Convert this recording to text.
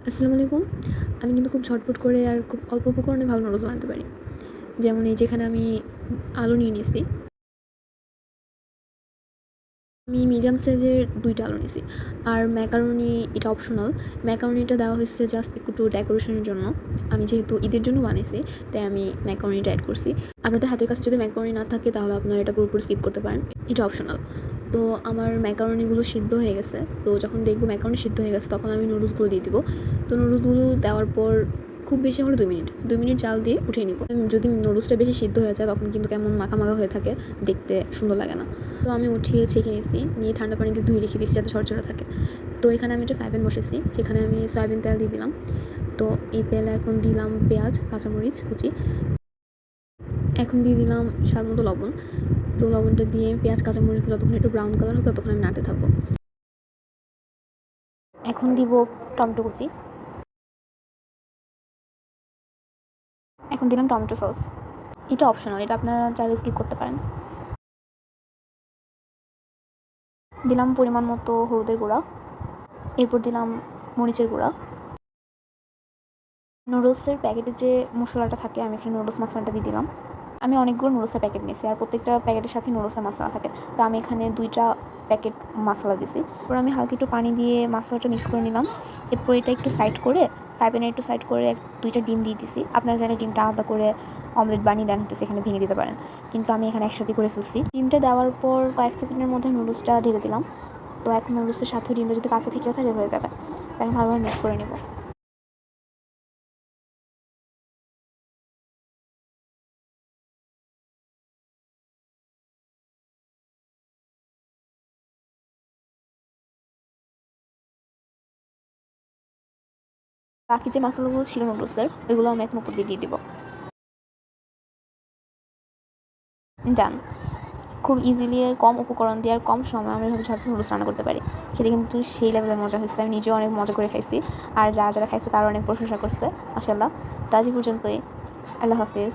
আসসালামু আলাইকুম। আমি কিন্তু খুব ঝটপট করে আর খুব অল্প উপকরণে ভালো নুডলস বানাতে পারি। যেমন এই যেখানে আমি আলু নিয়ে নিছি। আমি মিডিয়াম সাইজের ২ টা আলু নিছি। আর ম্যাকারোনি এটা অপশনাল। ম্যাকারোনিটা দেওয়া হয়েছে জাস্ট একটু ডেকোরেশনের জন্য। আমি যেহেতু ঈদের জন্য বানাইছি, তাই আমি ম্যাকারোনিটা এড করছি। আপনাদের হাতের কাছে যদি ম্যাকারোনি না থাকে তাহলে আপনারা এটা পুরোপুরি স্কিপ করতে পারেন। এটা অপশনাল। তো আমার ম্যাকারোনিগুলো সিদ্ধ হয়ে গেছে। তো যখন দেখব ম্যাকারোনি সিদ্ধ হয়ে গেছে তখন আমি নুডলসগুলো দিয়ে দিব। তো নুডলসগুলো দেওয়ার পর খুব বেশি হলে ২ মিনিট। ২ মিনিট জাল দিয়ে উঠিয়ে নিব। যদি নুডলসটা বেশি সিদ্ধ হয়ে যায় তখন কিন্তু কেমন মাখা, মাখা হয়ে থাকে, দেখতে সুন্দর লাগে না। তো আমি উঠিয়ে ছেঁকে নিয়েছি, নিয়ে ঠান্ডা পানিতে ধুয়ে রেখে দিয়েছি যাতে ঝরঝরে থাকে। তো এখানে আমি একটা ফ্রাই প্যান বসেছি, সেখানে আমি সয়াবিন তেল দিয়ে দিলাম। তো এই তেলে এখন দিলাম পেঁয়াজ, কাঁচামরিচ কুচি। এখন দিয়ে দিলাম স্বাদ মতো লবণ। তো লবণটা দিয়ে পেঁয়াজ কাঁচামরিচগুলো যতক্ষণ একটু ব্রাউন কালার হবে ততক্ষণ আমি নাড়তে থাকবো। এখন দিব টমেটো কুচি। এখন দিলাম টমেটো সস। এটা অপশনাল, এটা আপনারা চাইলে স্কিপ করতে পারেন। দিলাম পরিমাণ মতো হলুদের গুঁড়া। এরপর দিলাম মরিচের গুঁড়া। নুডলসের প্যাকেটে যে মশলাটা থাকে আমি এখানে নুডলস মশলাটা দিয়ে দিলাম। আমি অনেকগুলো নুডলসের প্যাকেট নিয়েছি আর প্রত্যেকটা প্যাকেটের সাথে নুডলসের মশলা থাকে। তো আমি এখানে ২টা প্যাকেট মশলা দিয়েছি। এরপর আমি হালকা একটু পানি দিয়ে মশলাটা মিক্স করে নিলাম। এরপর এটা একটু সাইড করে ফ্রাই প্যানে একটু সাইড করে ২টা ডিম দিয়ে দিছি। আপনারা চাইলে ডিমটা আলাদা করে অমলেট বানিয়ে দেন, হচ্ছে এখানে ভেঙে দিতে পারেন, কিন্তু আমি এখানে একসাথে করে ফেলছি। ডিমটা দেওয়ার পর কয়েক সেকেন্ডের মধ্যে নুডলসটা ঢেলে দিলাম। তো এখন নুডলসের সাথে ডিমটা যদি কাছে থেকে ওঠে হয়ে যাবে। এখন ভালোভাবে মিক্স করে নেব। বাকি যে মশলাগুলো ছিল নুডলসের ওইগুলো আমি এখন উপর দিয়ে দিব। ডান। খুব ইজিলি কম উপকরণ দিয়ে আর কম সময় আমি এভাবে ঝটপট নুডলস রান্না করতে পারি। সেটা কিন্তু সেই লেভেলের মজা হয়েছে। আমি নিজেও অনেক মজা করে খাইছি। আর যারা যারা খাইছে তারা অনেক প্রশংসা করছে। মাশাআল্লাহ। তো আজ এই পর্যন্তই। আল্লাহ হাফিজ।